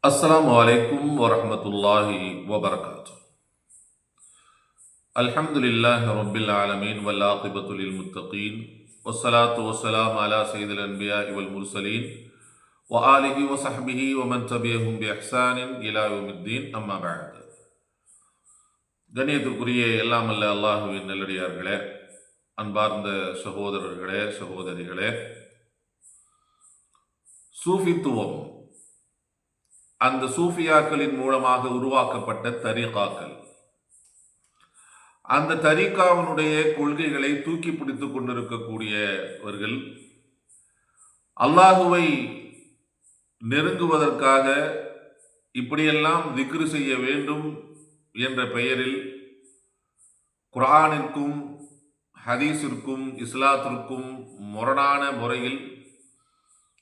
அஸ்ஸலாமு அலைக்கும் வரஹ்மத்துல்லாஹி வபரகாத்துஹு. அல்ஹம்துலில்லாஹி ரப்பில் ஆலமீன் வல் ஆகிபத்து லில் முத்தகீன் வஸ்ஸலாத்து வஸ்ஸலாமு அலா ஸய்யிதில் அன்பியாஇ வல் முர்ஸலீன் வ ஆலிஹி வ ஸஹ்பிஹி வ மன் தபிஅஹும் பி இஹ்சானின் இலா யௌமித்தீன். அம்மா பஅத். கண்ணியத்திற்குரிய எல்லாம் அல்ல அல்லாஹ்வின் நல்லடியார்களே, அன்பார்ந்த சகோதரர்களே, சகோதரிகளே, சூஃபித்துவம், அந்த சூஃபியாக்களின் மூலமாக உருவாக்கப்பட்ட தரீகாக்கள், அந்த தரீகாவினுடைய கொள்கைகளை தூக்கி பிடித்துக் கொண்டிருக்கக்கூடியவர்கள் அல்லாஹுவை நெருங்குவதற்காக இப்படியெல்லாம் திக்ரு செய்ய வேண்டும் என்ற பெயரில் குர்ஆனிற்கும் ஹதீஸிற்கும் இஸ்லாத்திற்கும் முரணான முறையில்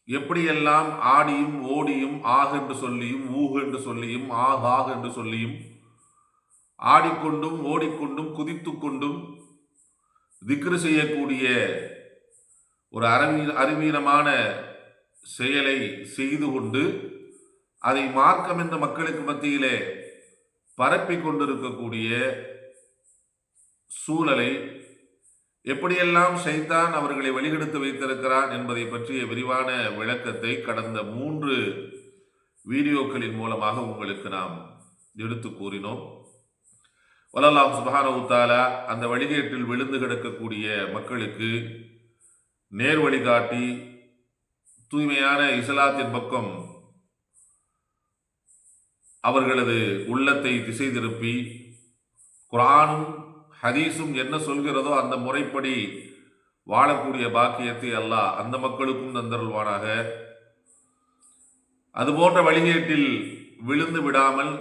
எப்படியெல்லாம் ஆடியும் ஓடியும் ஆக என்று சொல்லியும் ஊக என்று சொல்லியும் ஆக என்று சொல்லியும் ஆடிக்கொண்டும் ஓடிக்கொண்டும் குதித்து கொண்டும் திக்ரு செய்யக்கூடிய ஒரு அறிவீனமான செயலை செய்து கொண்டு அதை மார்க்கம் என்ற மக்களுக்கு மத்தியிலே பரப்பி கொண்டிருக்கக்கூடிய சூழலை எப்படியெல்லாம் ஷைத்தான் அவர்களை வழிகெடுத்து வைத்திருக்கிறான் என்பதை பற்றிய விரிவான விளக்கத்தை கடந்த 3 வீடியோக்களின் மூலமாக உங்களுக்கு நாம் எடுத்து கூறினோம். வல்லல்லாஹு சுப்ஹானஹு தஆலா அந்த வழிகேட்டில் விழுந்து கிடக்கக்கூடிய மக்களுக்கு நேர் வழிகாட்டி தூய்மையான இஸ்லாத்தின் பக்கம் அவர்களது உள்ளத்தை திசை திருப்பி குர்ஆனும் ஹதீஸும் என்ன சொல்கிறதோ அந்த முறைப்படி வாழக்கூடிய பாக்கியத்தை அல்லாஹ் அந்த மக்களுக்கும் தந்தருள்வானாக. அதுபோன்ற வழிகேட்டில் விழுந்து விடாமல்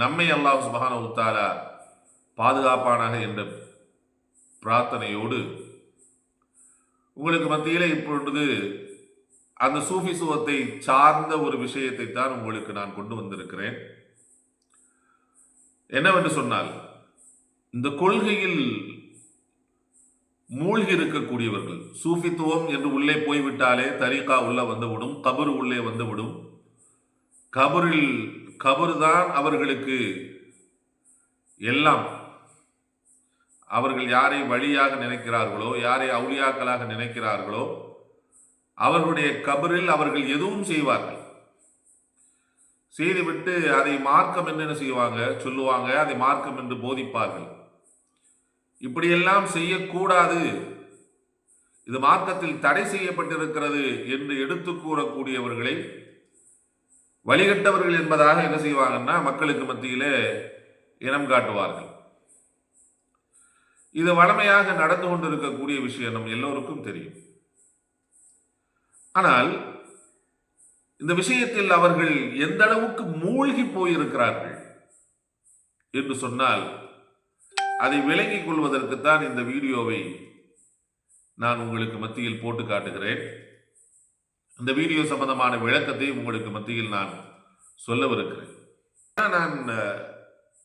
நம்மை அல்லாஹ் சுப்ஹானஹு தஆலா பாதுகாப்பானாக என்ற பிரார்த்தனையோடு உங்களுக்கு மத்தியிலே இப்பொழுது அந்த சூஃபிசுவத்தை சார்ந்த ஒரு விஷயத்தை தான் உங்களுக்கு நான் கொண்டு வந்திருக்கிறேன். என்னவென்று சொன்னால், இந்த கொள்கையில் மூழ்கி இருக்கக்கூடியவர்கள், சூஃபித்துவம் என்று உள்ளே போய்விட்டாலே தரீகா உள்ள வந்துவிடும், கபர் உள்ளே வந்துவிடும். கபர் தான் அவர்களுக்கு எல்லாம். அவர்கள் யாரை வழியாக நினைக்கிறார்களோ, யாரை அவுலியாக்களாக நினைக்கிறார்களோ, அவர்களுடைய கபரில் அவர்கள் எதுவும் செய்வார்கள். செய்துவிட்டு அதை மார்க்கம் என்று செய்வாங்க, சொல்லுவாங்க, அதை மார்க்கம் என்று போதிப்பார்கள். இப்படியெல்லாம் செய்யக்கூடாது, இது மார்க்கத்தில் தடை செய்யப்பட்டிருக்கிறது என்று எடுத்து கூறக்கூடியவர்களை வழிகட்டவர்கள் என்பதாக என்ன செய்வாங்கன்னா மக்களுக்கு மத்தியிலே இனம் காட்டுவார்கள். இது வழமையாக நடந்து கொண்டிருக்கக்கூடிய விஷயம் நம் எல்லோருக்கும் தெரியும். ஆனால் இந்த விஷயத்தில் அவர்கள் எந்த அளவுக்கு மூழ்கி போயிருக்கிறார்கள் என்று சொன்னால், அதை விளங்கிக் கொள்வதற்குத்தான் இந்த வீடியோவை நான் உங்களுக்கு மத்தியில் போட்டு காட்டுகிறேன். இந்த வீடியோ சம்பந்தமான விளக்கத்தை உங்களுக்கு மத்தியில் நான் சொல்லவிருக்கிறேன். நான்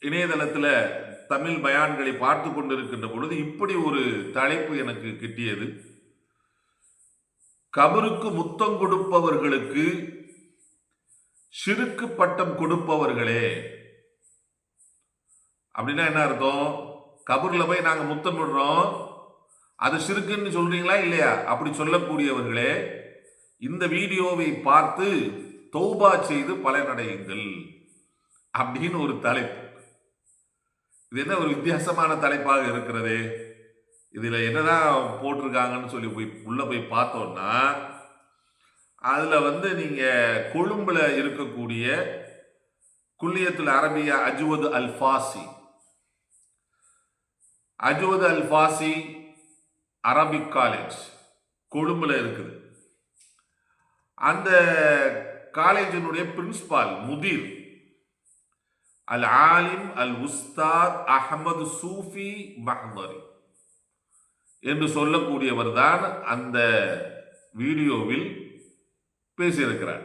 இணையதளத்தில் தமிழ் பயான்களை பார்த்து கொண்டிருக்கின்ற பொழுது இப்படி ஒரு தலைப்பு எனக்கு கிட்டியது: கபருக்கு முத்தம் கொடுப்பவர்களுக்கு ஷிருக்கு பட்டம் கொடுப்பவர்களே. அப்படின்னா என்ன அர்த்தம்? கபர்ல போய் நாங்க முத்தம் விடுறோம், அது ஷிருக்குன்னு சொல்றீங்களா இல்லையா? அப்படி சொல்லக்கூடியவர்களே, இந்த வீடியோவை பார்த்து தௌபா செய்து பலனடையுங்கள் அப்படின்னு ஒரு தலைப்பு. இது என்ன ஒரு வித்தியாசமான தலைப்பாக இருக்கிறது. இதுல என்னதான் போட்டிருக்காங்கன்னு சொல்லி உள்ள போய் பார்த்தோம்னா, அதுல நீங்க கொழும்புல இருக்கக்கூடிய குல்லியத்துல் அரபியா அஜ்வது அல் ஃபாசி அரபிக் காலேஜ் கொழும்புல இருக்குது. அந்த காலேஜினுடைய பிரின்சிபால் முதீர் அல் ஆலிம் அல் உஸ்தாத் அஹமது சூஃபி மஹ்தரி என்று சொல்லக்கூடியவர் தான் அந்த வீடியோவில் பேசியிருக்கிறார்.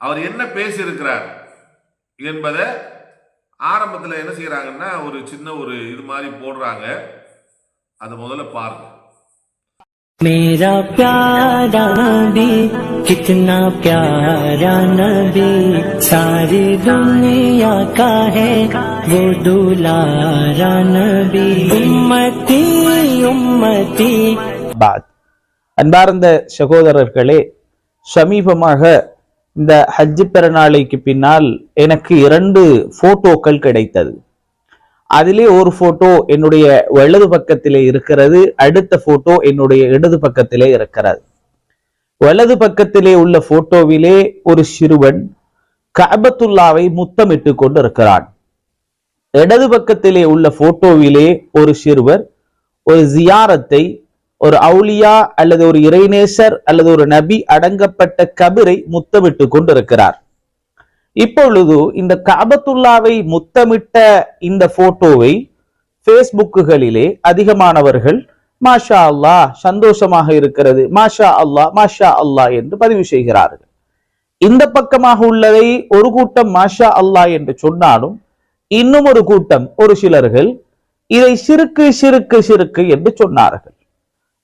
அவர் என்ன பேசியிருக்கிறார் என்பதை ஆரம்பத்தில் என்ன செய்யறாங்கன்னா ஒரு சின்ன ஒரு இது மாதிரி போடுறாங்க. அதை முதல்ல பாருங்க. मेरा प्यारा नबी कितना प्यारा नबी सारी दुनिया का है वो दुलारा नबी उम्मती उम्मती பாத். அன்பார்ந்த சகோதரர்களே, சமீபமாக இந்த ஹஜ் பெருநாளைக்கு பின்னால் எனக்கு 2 போட்டோக்கள் கிடைத்தது. அதிலே ஒரு போட்டோ என்னுடைய வலது பக்கத்திலே இருக்கிறது, அடுத்த போட்டோ என்னுடைய இடது பக்கத்திலே இருக்கிறது. வலது பக்கத்திலே உள்ள போட்டோவிலே ஒரு சிறுவன் கஅபத்துல்லாவை முத்தமிட்டு கொண்டு இருக்கிறான். இடது பக்கத்திலே உள்ள போட்டோவிலே ஒரு சிறுவர் ஒரு ஜியாரத்தை, ஒரு அவுலியா அல்லது ஒரு இறைநேசர் அல்லது ஒரு நபி அடங்கப்பட்ட கபிரை முத்தமிட்டு கொண்டிருக்கிறார். இப்பொழுது இந்த கஅபத்துல்லாவை முத்தமிட்ட இந்த போட்டோவை பேஸ்புக்குகளிலே அதிகமானவர்கள் மாஷா அல்லாஹ், சந்தோஷமாக இருக்கிறது, மாஷா அல்லாஹ் மாஷா அல்லாஹ் என்று பதிவு செய்கிறார்கள். இந்த பக்கமாக உள்ளதை ஒரு கூட்டம் மாஷா அல்லாஹ் என்று சொன்னாலும் இன்னும் ஒரு கூட்டம், ஒரு சிலர்கள் இதை சிறுக்கு சிறுக்கு சிறுக்கு என்று சொன்னார்கள்.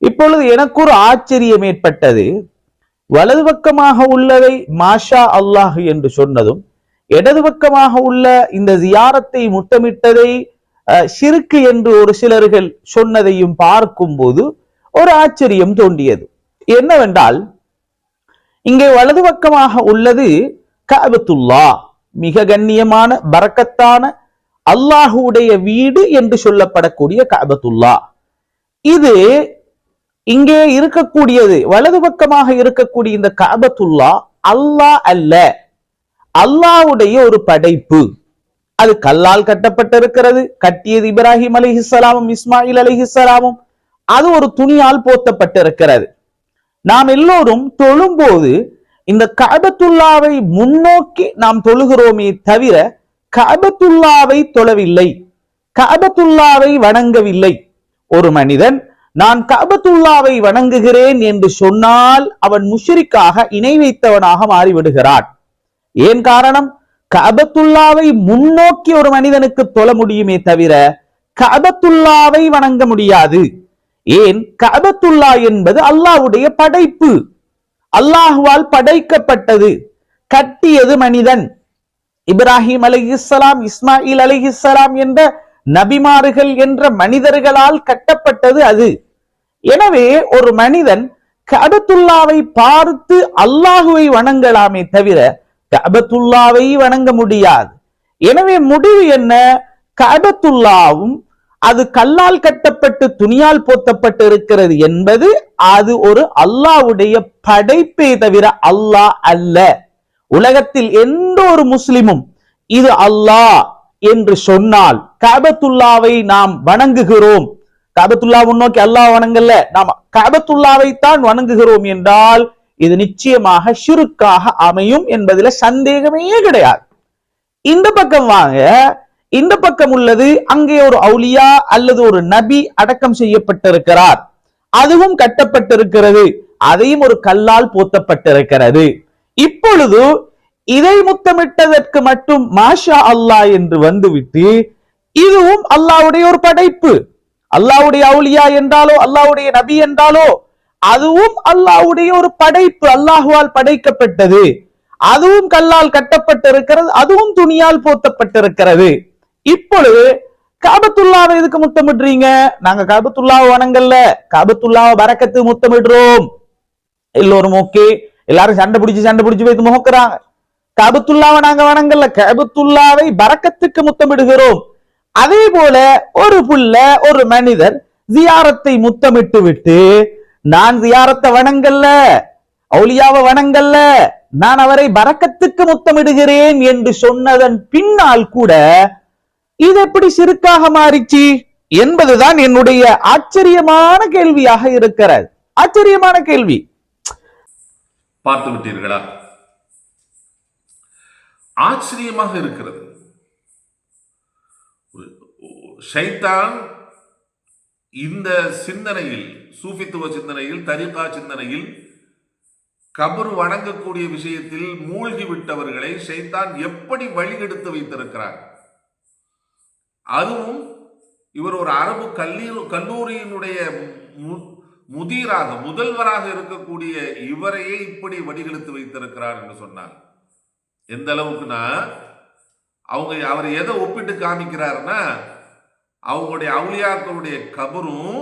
இப்பொழுது எனக்கு ஒரு ஆச்சரியம் ஏற்பட்டது. வலது பக்கமாக உள்ளதை மாஷா அல்லாஹ் என்று சொன்னதும், இடது பக்கமாக உள்ள இந்த ஜியாரத்தை முத்தமிட்டதை ஷிர்க் என்று ஒரு சிலர்கள் சொன்னதையும் பார்க்கும் போது ஒரு ஆச்சரியம் தோன்றியது. என்னவென்றால், இங்கே வலது பக்கமாக உள்ளது கஅபத்துல்லா, மிக கண்ணியமான பரக்கத்தான அல்லாஹுடைய வீடு என்று சொல்லப்படக்கூடிய கஅபத்துல்லா. இது இங்கே இருக்கக்கூடியது, வலது பக்கமாக இருக்கக்கூடிய இந்த கஅபத்துல்லா அல்லாஹ் அல்ல, அல்லாஹ்வுடைய ஒரு படைப்பு. அது கல்லால் கட்டப்பட்டிருக்கிறது. கட்டியது இப்ராஹிம் அலைஹிஸ்ஸலாமும் இஸ்மாயில் அலைஹிஸ்ஸலாமும். அது ஒரு துணியால் போத்தப்பட்டிருக்கிறது. நாம் எல்லோரும் தொழும்போது இந்த கஅபத்துல்லாவை முன்னோக்கி நாம் தொழுகிறோமே தவிர கஅபத்துல்லாவை தொழவில்லை, கஅபத்துல்லாவை வணங்கவில்லை. ஒரு மனிதன் நான் கஅபத்துல்லாவை வணங்குகிறேன் என்று சொன்னால் அவன் முஷ்ரிக்காக, இணை வைத்தவனாக மாறிவிடுகிறான். ஏன் காரணம்? கஅபத்துல்லாவை முன்னோக்கி ஒரு மனிதனுக்கு தொழ முடியுமே தவிர கஅபத்துல்லாவை வணங்க முடியாது. ஏன்? கஅபத்துல்லா என்பது அல்லாஹ்வுடைய படைப்பு, அல்லாஹ்வால் படைக்கப்பட்டது. கட்டியது மனிதன். இப்ராஹிம் அலைஹிஸ்ஸலாம், இஸ்மாயில் அலைஹிஸ்ஸலாம் என்ற நபிமார்கள் என்ற மனிதர்களால் கட்டப்பட்டது அது. எனவே ஒரு மனிதன் கஅபத்துல்லாவை பார்த்து அல்லாஹுவை வணங்கலாமே தவிர கஅபத்துல்லாவை வணங்க முடியாது. எனவே முடிவு என்ன? கஅபத்துல்லாவும் அது கல்லால் கட்டப்பட்டு துணியால் போத்தப்பட்டு இருக்கிறது என்பது அது ஒரு அல்லாஹ்வுடைய படைப்பே தவிர அல்லாஹ் அல்ல. உலகத்தில் எந்த ஒரு முஸ்லிமும் இது அல்லாஹ் என்று சொன்னால், கஅபத்துல்லாவை நாம் வணங்குகிறோம், கஅபத்துல்லா முன்னோக்கி அல்லாஹ் வணங்கல்ல, நாம் கஅபத்துல்லாவை தான் வணங்குகிறோம் என்றால் இது நிச்சயமாக ஷிர்க்காக அமையும் என்பதில சந்தேகமே கிடையாது. இந்த பக்கம் வாங்க, இந்த பக்கம் உள்ளது அங்கே ஒரு அவுலியா அல்லது ஒரு நபி அடக்கம் செய்யப்பட்டிருக்கிறார், அதுவும் கட்டப்பட்டிருக்கிறது, அதையும் ஒரு கல்லால் போத்தப்பட்டிருக்கிறது. இப்பொழுது இதை முத்தமிட்டதற்கு மட்டும் மாஷா அல்லாஹ் என்று வந்துவிட்டு இதுவும் அல்லாஹ்வுடைய ஒரு படைப்பு, அல்லாஹ்வுடைய அவுலியா என்றாலோ அல்லாஹ்வுடைய நபி என்றாலோ அதுவும் அல்லாஹ்வுடைய ஒரு படைப்பு, அல்லாஹ்வால் படைக்கப்பட்டது, அதுவும் கல்லால் கட்டப்பட்டிருக்கிறது, அதுவும் துணியால் போத்தப்பட்டிருக்கிறது. இப்பொழுது கஅபத்துல்லாவை எதுக்கு முத்தமிடுறீங்க? நாங்க கஅபத்துல்லாவை வணங்கல்ல, கஅபத்துல்லாவை பரக்கத்து முத்தமிடுறோம். எல்லோரும் ஓகே, எல்லாரும் சண்டை பிடிச்சு வைத்து முகக்கிறாங்க. கஅபத்துல்லாவை நாங்க வணங்கல்ல, கஅபத்துல்லாவை பரக்கத்துக்கு முத்தமிடுகிறோம். அதே போல ஒரு புள்ள, ஒரு மனிதர் ஜியாரத்தை முத்தமிட்டு விட்டு நான் ஜியாரத்தை வணங்கல்ல, அவுலியாவை வணங்கல்ல, நான் அவரை பரக்கத்துக்கு முத்தமிடுகிறேன் என்று சொன்னதன் பின்னால் கூட இது எப்படி ஷிர்க்காக மாறிச்சு என்பதுதான் என்னுடைய ஆச்சரியமான கேள்வியாக இருக்கிறது. ஆச்சரியமான கேள்வி. பார்த்து விட்டீர்களா? ஆச்சரியமாக இருக்கிறது. ஷைத்தான் இந்த சிந்தனையில், சூஃபித்துவ சிந்தனையில், தரிகா சிந்தனையில், கபர் வணங்கக்கூடிய விஷயத்தில் மூழ்கி விட்டவர்களை ஷைத்தான் எப்படி வழிகெடுத்து வைத்திருக்கிறார். அதுவும் இவர் ஒரு அரபு கல்லூரியினுடைய முதீராக முதல்வராக இருக்கக்கூடிய இவரையே இப்படி வடிகெடுத்து வைத்திருக்கிறார் என்று சொன்னார். எந்த அளவுக்குன்னா அவர் எதை ஒப்பிட்டு காமிக்கிறாருன்னா, அவங்களுடைய அவுலியாக்களுடைய கபரும்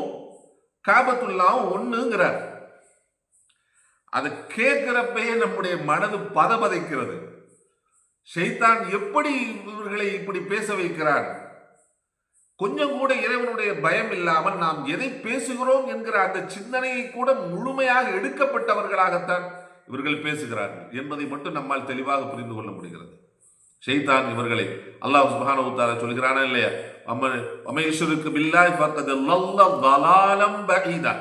காபத்துல்லாவும் ஒண்ணுங்கிறார். அதை கேட்கிறப்பயே நம்முடைய மனது பதபதைக்கிறது. ஷைத்தான் எப்படி இவர்களை இப்படி பேச வைக்கிறார்? கொஞ்சம் கூட இறைவனுடைய பயம் இல்லாமல் நாம் எதை பேசுகிறோம் என்கிற அந்த சிந்தனையை கூட முழுமையாக எடுக்கப்பட்டவர்களாகத்தான் இவர்கள் பேசுகிறார்கள் என்பதை மட்டும் நம்மால் தெளிவாக புரிந்து கொள்ள முடிகிறது. ஷைத்தான் இவர்களை அல்லாஹ் சுப்ஹானஹு வ தஆலா சொல்கிறானா இல்லையா, அமயஷுருக்கு பில்லாஹி ஃபக்கத் லல்ல ضلاலம் பஈதா.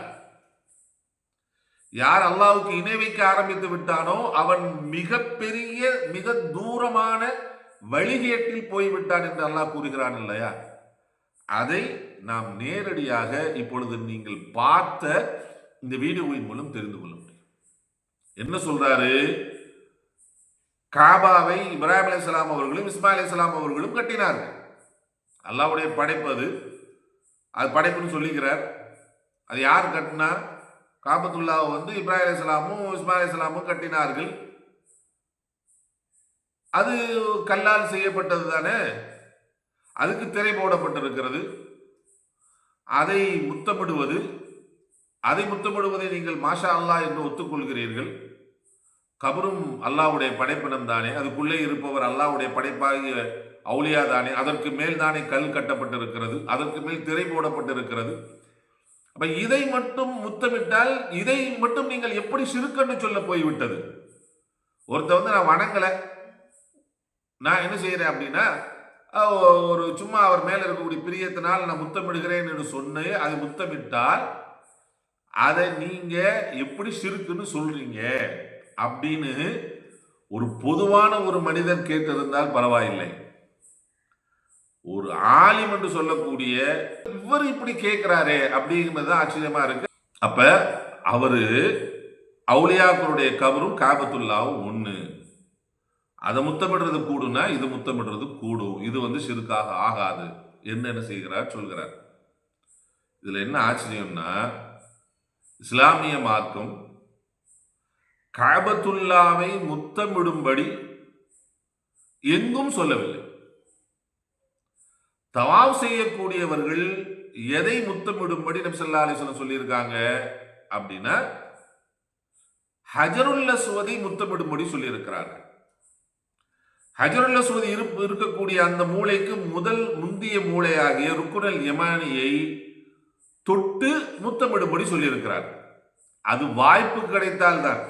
யார் அல்லாஹ்வுக்கு இணை வைக்க ஆரம்பித்து விட்டானோ அவன் மிகப்பெரிய மிக தூரமான வழிகேட்டில் போய்விட்டான் என்று அல்லாஹ் கூறுகிறான் இல்லையா. அதை நாம் நேரடியாக இப்பொழுது நீங்கள் பார்த்த இந்த வீடியோவின் மூலம் தெரிந்து கொள்ள முடியும். என்ன சொல்றாரு? காபாவை இப்ராஹிம் அலைஹிஸ்ஸலாம் அவர்களும் இஸ்மாயில் அலைஹிஸ்ஸலாம் அவர்களும் கட்டினார்கள். அல்லாஹ்வுடைய படைப்பு அது படைப்புன்னு சொல்லிக்கிறார். அது யார் கட்டினா? காபத்துல்லாவை இப்ராஹிம் அலைஹிஸ்ஸலாமும் இஸ்மாயில் அலைஹிஸ்ஸலாமும் கட்டினார்கள். அது கல்லால் செய்யப்பட்டது தானே, அதுக்கு திரை போடப்பட்டிருக்கிறது. அதை முத்தமிடுவதை நீங்கள் மாஷா அல்லாஹ் என்று ஒத்துக்கொள்கிறீர்கள். கபரும் அல்லாஹ்வுடைய படைப்பினம் தானே, அதுக்குள்ளே இருப்பவர் அல்லாஹ்வுடைய படைப்பாகிய அவுலியா தானே, அதற்கு மேல் தானே கல் கட்டப்பட்டிருக்கிறது, அதற்கு மேல் திரை போடப்பட்டிருக்கிறது. அப்ப இதை மட்டும் முத்தமிட்டால் இதை மட்டும் நீங்கள் எப்படி ஷிர்க்குன்னு சொல்ல போய்விட்டது? ஒருத்தர் நான் வணங்கல, நான் என்ன செய்யறேன் அப்படின்னா ஒரு சும்மா அவர் மேல இருக்கக்கூடிய பிரியத்தினால் நான் முத்தமிடுகிறேன் என்று சொன்னே அது முத்தமிட்டால் அதை நீங்க எப்படி ஷிர்க்குன்னு சொல்றீங்க அப்படின்னு ஒரு பொதுவான ஒரு மனிதர் கேட்டிருந்தால் பரவாயில்லை. ஒரு ஆலிம் என்று சொல்லக்கூடிய இவர் இப்படி கேட்கிறாரே அப்படிங்கிறது ஆச்சரியமா இருக்கு. அப்ப அவரு அவுலியாக்களுடைய கபரும் காபத்துல்லாவும் ஒண்ணு, அதை முத்தமிடுறது கூடுனா இது முத்தமிடுறது கூடும், இது ஷிர்காக ஆகாது என்ன செய்கிறார் சொல்கிறார். இதுல என்ன ஆச்சரியம்னா, இஸ்லாமிய மார்க்கம் காபத்துல்லாவை முத்தமிடும்படி எங்கும் சொல்லவில்லை. தவாப் செய்யக்கூடியவர்கள் எதை முத்தமிடும்படி நபி ஸல்லல்லாஹு அலைஹி வஸல்லம் சொல்லியிருக்காங்க அப்படின்னா, ஹஜருல் அஸ்வதை முத்தமிடும்படி சொல்லியிருக்கிறார்கள். ஹஜருல் அஸ்வத் இருக்கக்கூடிய அந்த மூளைக்கு முந்திய மூளையாகிய ருக்குனல் யமானியை தொட்டு முத்தமிடும்படி சொல்லியிருக்கிறார்கள். அது வாய்ப்பு கிடைத்தால் தான்.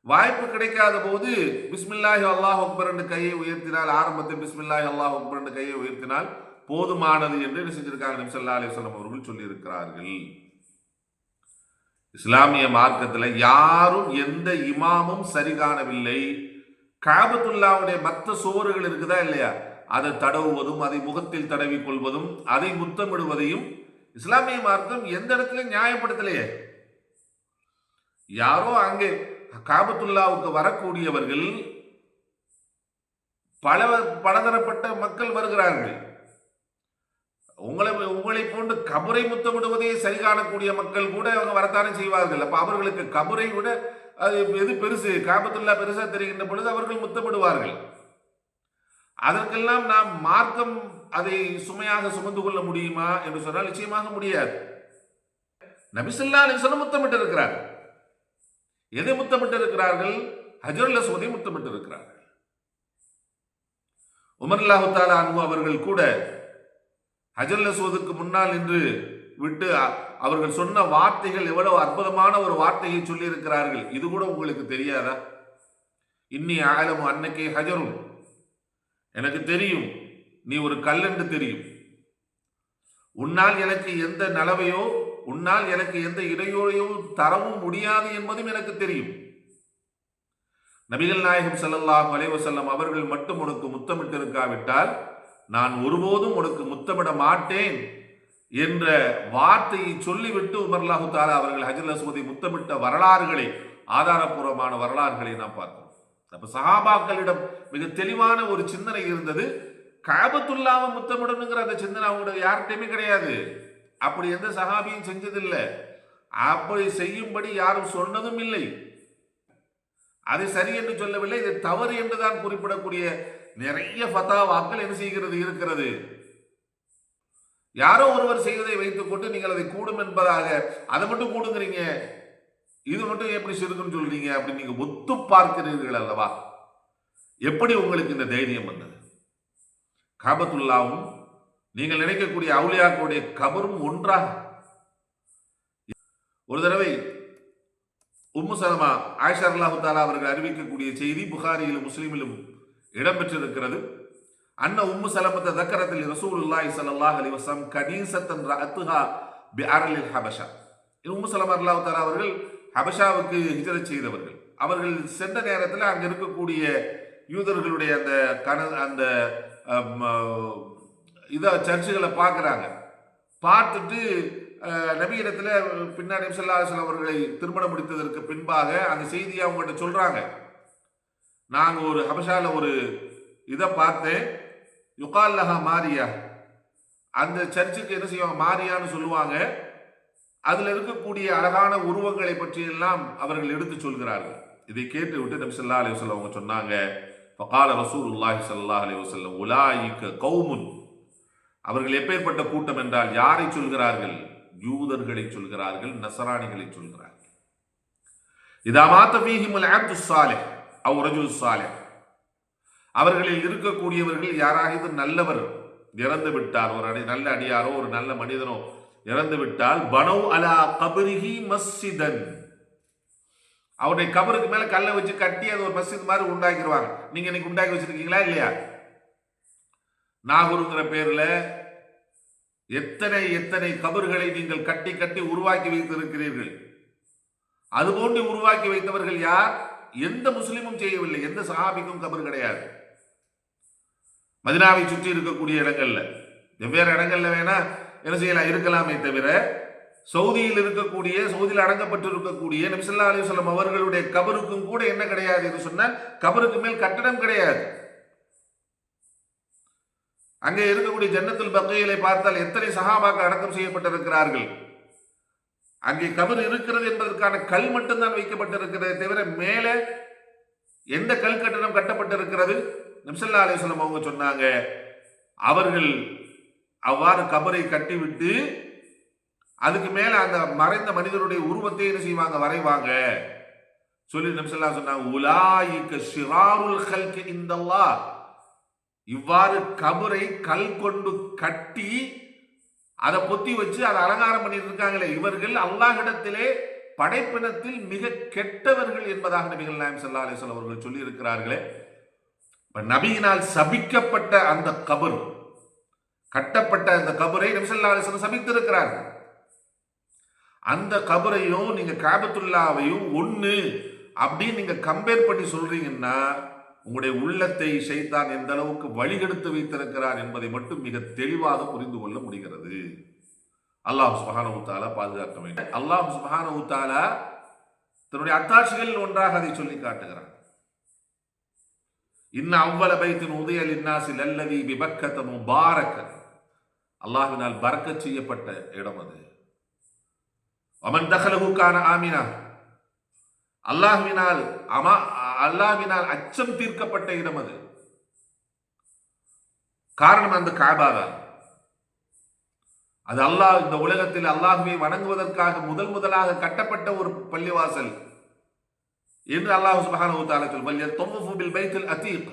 வாய்ப்பு கிடைக்காத போது பிஸ்மில்லாஹி அல்லாஹ் அக்பர் என்று கையை உயர்த்தினால், ஆரம்பத்தில் பிஸ்மில்லாஹி அல்லாஹ் அக்பர் என்று கையை உயர்த்தினால் போதுமானது என்று என்ன செஞ்சிருக்காங்க நபி ஸல்லல்லாஹு அலைஹி வஸல்லம் அவர்கள் சொல்லியிருக்கிறார்கள். இஸ்லாமிய மார்க்கத்தில் யாரும் எந்த இமாமும் சரி காணவில்லை. காபத்துல்லாவுடைய மற்ற சுவறுகள் இருக்குதா இல்லையா, அதை தடவுவதும் அதை முகத்தில் தடவி கொள்வதும் அதை முத்தமிடுவதையும் இஸ்லாமிய மார்க்கம் எந்த இடத்துல நியாயப்படுத்தலையே. யாரோ அங்கே காபத்துல்லாவுக்கு வரக்கூடியவர்கள் பலதரப்பட்ட மக்கள் வருகிறார்கள். உங்களை போன்று கபரை முத்தமிடுவதே சரி காணக்கூடிய மக்கள் கூட அவங்க வரத்தானே செய்வார்கள். அப்ப அவர்களுக்கு கபரை விட அது எது பெருசு, காபத்துல்லா பெருசா தெரிகின்ற பொழுது அவர்கள் முத்தமிடுவார்கள். அதற்கெல்லாம் நாம் மார்க்கம் அதை சுமையாக சுமந்து கொள்ள முடியுமா என்று சொன்னால் நிச்சயமாக முடியாது. நபி ஸல்லல்லாஹு அலைஹி வஸல்லம் முத்தமிட்டு இருக்கிறார்கள். எதை முத்தமிட்டு இருக்கிறார்கள்? ஹஜருல் அஸ்வதை முத்தமிட்டு இருக்கிறார்கள். உமர் ரலியல்லாஹு தஆலா அன்ஹு அவர்கள் கூட ஹஜருல் அஸ்வதுக்கு முன்னால் நின்று விட்டு அவர்கள் சொன்ன வார்த்தைகள் எவ்வளவு அற்புதமான ஒரு வார்த்தையை சொல்லி இருக்கிறார்கள். இது கூட உங்களுக்கு தெரியாதா? இன்னி ஆலமு அன்னக்கே ஹஜரும், எனக்கு தெரியும் நீ ஒரு கல் என்று தெரியும். உன்னால் எனக்கு எந்த நலவையோ உன்னால் எனக்கு எந்த இடையூறையோ தரவும் முடியாது என்பதும் எனக்கு தெரியும். நபிகள் நாயகம் ஸல்லல்லாஹு அலைஹி வஸல்லம் அவர்கள் மட்டும் உனக்கு முத்தமிட்டு இருக்காவிட்டால் நான் ஒருபோதும் உனக்கு முத்தமிட மாட்டேன் என்ற வார்த்தையை சொல்லிவிட்டு உமர் ரலியல்லாஹு தஆலா அவர்கள் ஹஜருல் அஸ்வதை முத்தமிட்ட வரலாறுகளை, ஆதாரபூர்வமான வரலாறுகளை நாம் பார்த்தோம். அப்ப சஹாபாக்களிடம் மிக தெளிவான ஒரு சிந்தனை இருந்தது. காபத்துல்லாவை முத்தமிடணுங்கிற அந்த சிந்தனை அவங்களுடைய யார்கிட்டயுமே கிடையாது. அப்படி எந்த சஹாபியும் செஞ்சதில்லை. அப்படி செய்யும்படி யாரும் சொன்னதும் இல்லை. அது சரி என்று சொல்லவில்லை, இது தவறு என்றுதான் குறிப்பிடக்கூடிய நிறைய ஃபதாவாக்கள் என்ன செய்கிறது இருக்கிறது. யாரோ ஒருவர் செய்வதை வைத்துக் கொண்டு நீங்கள் அதை கூடும் என்பதாக அதை மட்டும் கூடுங்கிறீங்க, இது மட்டும் எப்படி சிறுக்குன்னு சொல்றீங்க அப்படின்னு நீங்க ஒத்து பார்க்கிறீர்கள் அல்லவா? எப்படி உங்களுக்கு இந்த தைரியம் வந்தது? காபத்துல்லாவும் நீங்கள் நினைக்கக்கூடிய அவுலியாக்களுடைய கபரும் ஒன்றாக. ஒரு தடவை உம்மு சலமா ஆயிஷா ரலியல்லாஹு தஆலா அவர்கள் அறிவிக்கக்கூடிய செய்தி புகாரியிலும் முஸ்லிமிலும் இடம்பெற்றிருக்கிறது. அன்ன உம்மு சலமத்த தக்கரத்தில் ரசூலுல்லாஹி ஸல்லல்லாஹு அலைஹி வஸல்லம் கனீசத்தன் ரஅத்துஹா பிஅர்லில் ஹபஷா. உம்மு சலமா ரலியல்லாஹு தஆலா அவர்கள் ஹபஷாவுக்கு ஹிஜ்ரத் செய்தவர்கள். அவர்கள் சென்ற நேரத்தில் அங்க இருக்கக்கூடிய யூதர்களுடைய அந்த சர்ச்சுகளை பார்க்குறாங்க. பார்த்துட்டு நபியிடத்துல பின்னாடி ஸல்லல்லாஹு அலைஹி வஸல்லம் அவர்களை திருமணம் முடித்ததற்கு பின்பாக அந்த செய்தியை அவங்ககிட்ட சொல்றாங்க. நாங்க ஒரு ஹபஷால ஒரு இதை பார்த்தேன், யுகால் லஹா மாரியா. அந்த சர்ச்சுக்கு என்ன செய்வாங்க, மாரியான்னு சொல்லுவாங்க. அதுல இருக்கக்கூடிய அழகான உருவங்களை பற்றி எல்லாம் அவர்கள் எடுத்து சொல்கிறார்கள். இதை கேட்டு விட்டு நபி ஸல்லல்லாஹு அலைஹி வஸல்லம் அவங்க சொன்னாங்க, ஃபகால ரசூலுல்லாஹி ஸல்லல்லாஹு அலைஹி வஸல்லம் உலாயிக கௌமுன். அவர்கள் எப்பேற்பட்ட கூட்டம் என்றால் யாரை சொல்கிறார்கள்? யூதர்களை சொல்கிறார்கள், நசராணிகளை சொல்கிறார்கள். இதா மாத ஃபீஹிமுல் அப்து ஸாலிஹ் அவ் ரஜுல் ஸாலிஹ். அவர்களில் இருக்கக்கூடியவர்கள் யாராவது நல்லவர் இறந்து விட்டார், ஒரு நல்ல அடியாரோ ஒரு நல்ல மனிதனோ இறந்து விட்டால், பனவ் அலா கபரிஹி மஸ்ஜிதன். அவருடைய கபருக்கு மேல கல்லை வச்சு கட்டி அது ஒரு மஸ்ஜித் மாதிரி உண்டாக்கிடுவாங்க. நீங்க இன்னைக்கு உண்டாக்கி வச்சிருக்கீங்களா இல்லையா? நாகூருங்கிற பேர்ல எத்தனை எத்தனை கபர்களை நீங்கள் கட்டி கட்டி உருவாக்கி வைத்திருக்கிறீர்கள். அதுபோன்று உருவாக்கி வைத்தவர்கள் யார்? எந்த முஸ்லிமும் செய்யவில்லை, எந்த சஹாபிக்கும் கபர் கிடையாது. மதீனாவை சுற்றி இருக்கக்கூடிய இடங்கள்ல வெவ்வேறு இடங்கள்ல வேணா என்ன செய்யலாம், இருக்கலாமே தவிர சவுதியில் இருக்கக்கூடிய, சவுதியில் அடங்கப்பட்டிருக்கக்கூடிய நபி ஸல்லல்லாஹு அலைஹி வஸல்லம் அவர்களுடைய கபருக்கும் கூட என்ன கிடையாது என்று சொன்னால் கபருக்கு மேல் கட்டடம் கிடையாது. அங்கே இருக்கக்கூடிய ஜன்னத்துல் பக்கீலை பார்த்தால் எத்தனை சஹாபாக்கள் அடக்கம் செய்யப்பட்டிருக்கிறார்கள். அங்கே கபர் இருக்கிறது என்பதற்கான கல் மட்டும்தான் வைக்கப்பட்டிருக்கிறது தவிர மேலே எந்த கல் கட்டணம் கட்டப்பட்டிருக்கிறது? நபி ஸல்லல்லாஹு அலைஹி வஸல்லம் அவங்க சொன்னாங்க, அவர்கள் அவ்வாறு கபரை கட்டிவிட்டு அதுக்கு மேல அந்த மறைந்த மனிதருடைய உருவத்தை என்ன செய்வாங்க, வரைவாங்க சொல்லி நபி ஸல்லல்லாஹு சொன்னாங்க, உலாயிக ஷிராருல் கல்கி இந்தல்லாஹ். இவ்வாறு கபரை கல் கொண்டு கட்டி அதை பொத்தி வச்சு அதை அலங்காரம் பண்ணிட்டு இருக்காங்களே, இவர்கள் அல்லாஹ்விடத்திலே படைப்பினத்தில் மிக கெட்டவர்கள் என்பதாக நபிகள் நாயகம் ஸல்லல்லாஹு அலைஹி வஸல்லம் அவர்கள் சொல்லி இருக்கிறார்களே. நபியினால் சபிக்கப்பட்ட அந்த கபர், கட்டப்பட்ட அந்த கபரை நபி ஸல்லல்லாஹு அலைஹி வஸல்லம் சபித்திருக்கிறார்கள். அந்த கபரையும் நீங்க காபத்துல்லாவையும் ஒண்ணு அப்படின்னு நீங்க கம்பேர் பண்ணி சொல்றீங்கன்னா உங்களுடைய உள்ளத்தை ஷைத்தான் எந்த அளவுக்கு வழிகெடுத்து வைத்திருக்கிறார் என்பதை மட்டும் மிக தெளிவாக புரிந்து கொள்ள முடிகிறது. அல்லாஹ் சுப்ஹானஹு வ தஆலா பாதுகாக்க வேண்டும். அல்லாஹ் சுப்ஹானஹு வ தஆலா தன்னுடைய அத்தாட்சிகளில் ஒன்றாக அதை சொல்லி காட்டுகிறார். இன்ன அவ்வல பைத்தின் உதய லின்னாஸி லல்லதி பிபக்கத முபாரக்கன். அல்லாஹ்வினால் பரக்கத் செய்யப்பட்ட இடம் அது. வமன் தഖலஹு கான ஆமினா. அல்லாஹ்வினால் அச்சம் தீர்க்கப்பட்ட இடம் அது. காரணம் அந்த காபா தான். அது அல்லாஹ் இந்த உலகத்தில் அல்லாஹ்வை வணங்குவதற்காக முதலாக கட்டப்பட்ட ஒரு பள்ளிவாசல் என்று அல்லாஹ் சுப்ஹானஹு வ தஆலா சொல்வார், தவஃபு பில் பைத்தில் அதீக்.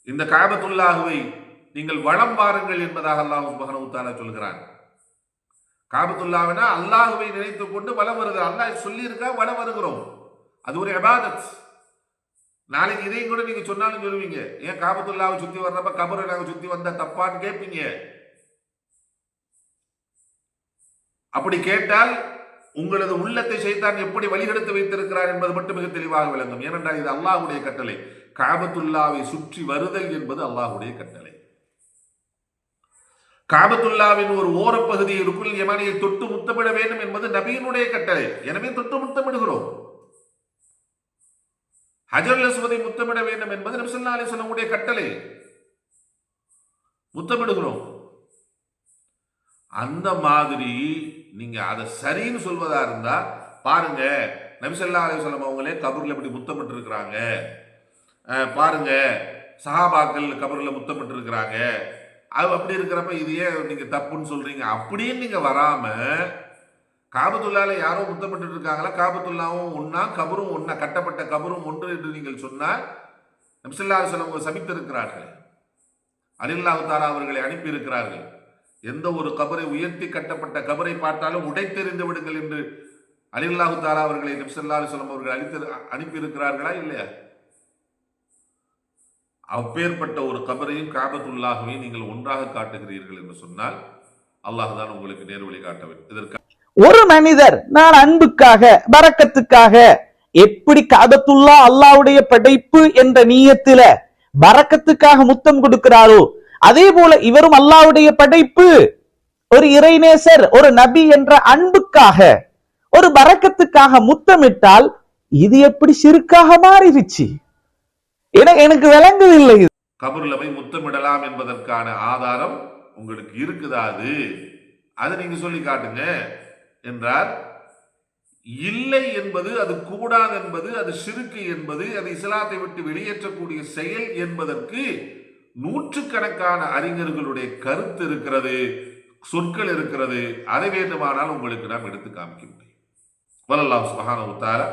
இந்த காபத்துல்லாஹ்வை நீங்கள் வலம் வாருங்கள் என்பதாக அல்லாஹ் சுப்ஹானஹு வ தஆலா சொல்கிறான். காபத்துல்லாஹ்னா அல்லாஹ்வை நினைத்துக் கொண்டு வலம் வருகிறது. அல்லாஹ் சொல்லி இருக்கா, வலம் வருகிறோம். அது ஒரு இபாதத். நாளைக்கு இதையும் கூட நீங்க சொன்னாலும் சொல்லுவீங்க, ஏன் காபத்துல்லாஹ்வை சுத்தி வர்றப்ப கபரை நாங்க சுத்தி வந்தா தப்பான்னு கேட்பீங்க. அப்படி கேட்டால் உங்களது உள்ளத்தை ஷைத்தான் எப்படி வழிகெடுத்து வைத்திருக்கிறார் என்பது மட்டும் மிக தெளிவாக விளங்கும். ஏனென்றால் இது அல்லாஹ்வுடைய கட்டளை. காபத்துல்லாவை சுற்றி வருதல் என்பது அல்லாஹ்வுடைய கட்டளை. காபத்துல்லாவின் ஒரு ஓரப்பகுதி ருக்குல் யமானியை தொட்டு முத்தமிட வேண்டும் என்பது நபியினுடைய கட்டளை. எனவே தொட்டு முத்தமிடுகிறோம். ஹஜருல் அஸ்வதை முத்தமிட வேண்டும் என்பது நபி ஸல்லல்லாஹு அலைஹி வஸல்லம் கட்டளை. முத்தமிடுகிறோம். அந்த மாதிரி நீங்க அதை சரின்னு சொல்வதா இருந்தா பாருங்க, நபி ஸல்லல்லாஹு அலைஹி வஸல்லம் அவங்களே கபர்ல இப்படி முத்தமிட்டு இருக்கிறாங்க, பாருங்க சஹாபாக்கள் கபர்ல முத்தமிட்டு இருக்கிறாங்க, அது அப்படி இருக்கிறப்ப இது ஏன் நீங்க தப்புன்னு சொல்றீங்க அப்படின்னு நீங்க வராம, காபத்துல்லால யாரோ முத்தமிட்டு இருக்காங்களா, காபத்துல்லாவும் ஒன்னா கபரும் ஒன்னா, கட்டப்பட்ட கபரும் ஒன்று என்று நீங்கள் சொன்னால் நபி ஸல்லல்லாஹு அலைஹி வஸல்லம் சபித்திருக்கிறார்கள், அல்லாஹ் தஆலா அவர்களை அனுப்பி இருக்கிறார்கள். எந்த ஒரு கபரை உயர்த்தி கட்டப்பட்ட கபரை பார்த்தாலும் உடைத்தெறிந்து விடுங்கள் என்று அல்லாஹ் தஆலா அவர்களை நபி ஸல்லல்லாஹு அலைஹி வஸல்லம் அவர்கள் அனுப்பி இருக்கிறார்களா இல்லையா? அப்பேற்பட்ட ஒரு கபரையும் காபத்துல்லாஹையும் நீங்கள் ஒன்றாக காட்டுகிறீர்கள் என்று சொன்னால் அல்லாஹ் தான் உங்களுக்கு நேர்வழி காட்ட வேண்டும். இதற்கு ஒரு மனிதர் நான் அன்புக்காக பரக்கத்துக்காக எப்படி காபத்துல்லா அல்லாஹ்வுடைய படைப்பு என்ற நியத்தில பரக்கத்துக்காக முத்தம் கொடுக்கிறாரோ, அதே போல இவரும் அல்லாஹ்வுடைய படைப்பு, ஒரு இறைநேசர், ஒரு நபி என்ற அன்புக்காக ஒரு பரக்கத்துக்காக முத்தமிட்டால் இது எப்படி ஷிர்காக மாறிடுச்சு? எனக்கு விளங்குதில்லை. கபர்ல போய் முத்தமிடலாம் என்பதற்கான ஆதாரம் உங்களுக்கு இருக்குதா? அது நீங்க சொல்லி காட்டுங்க என்றார். இல்லை என்பது, அது கூடாது என்பது, அது ஷிர்கு என்பது, அது இஸ்லாத்தை விட்டு வெளியேற்றக்கூடிய செயல் என்பதற்கு நூற்றுக்கணக்கான அறிஞர்களுடைய கருத்து இருக்கிறது, சொற்கள் இருக்கிறது. அதை வேண்டுமானால் உங்களுக்கு நாம் எடுத்து காமிக்க முடியும். வல்லல்லாஹு சுப்ஹானஹு வ தஆலா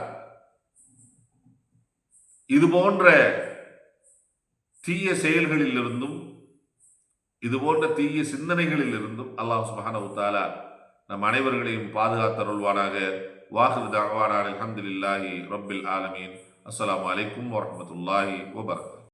இது போன்ற தீய செயல்களில் இருந்தும் இது போன்ற தீய சிந்தனைகளில் இருந்தும் அல்லாஹ் சுப்ஹானஹு வ தஆலா நம் அனைவர்களையும் பாதுகாத்தருள்வானாக. வாஹிரு தஅவானா அல்ஹம்துலில்லாஹி ரப்பில் ஆலமீன். அஸ்ஸலாமு அலைக்கும் வரஹ்மத்துல்லாஹி வபரகாத்துஹு.